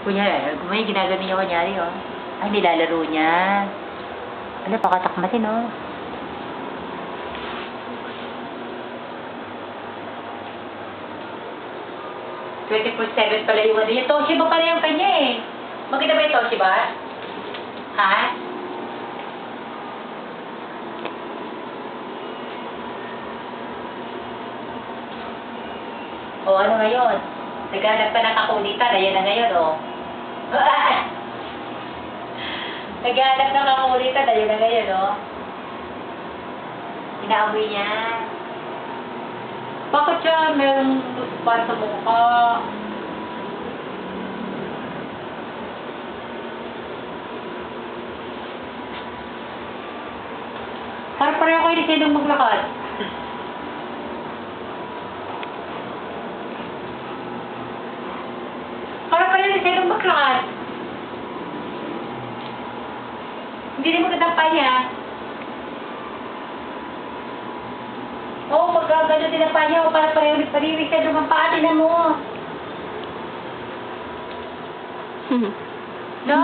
Kunyari, may ginagano niya kunyari, oh. Ay, nilalaro niya. Ano, pakatakmatin, oh. "24/7 pala yung ano niya. Toshiba pala yung kanya, eh. Maganda ba yung Toshiba? Ha? O, ano ngayon? Naghanap pa ng kakulitan. Ayan na ngayon, oh. Naghanap ng kakulitan. Ayan na ngayon, oh. Inaamoy niya. Bakit siya merong luspan sa mukha? Parang pareho kayo ni Sinong maglakad. Parang pareho ni Sinong maglakad. Hindi rin magandang pa niya. Oo, magagano din ang pa niya. O para pareho ni Sinong ang paa. Tinan mo. No?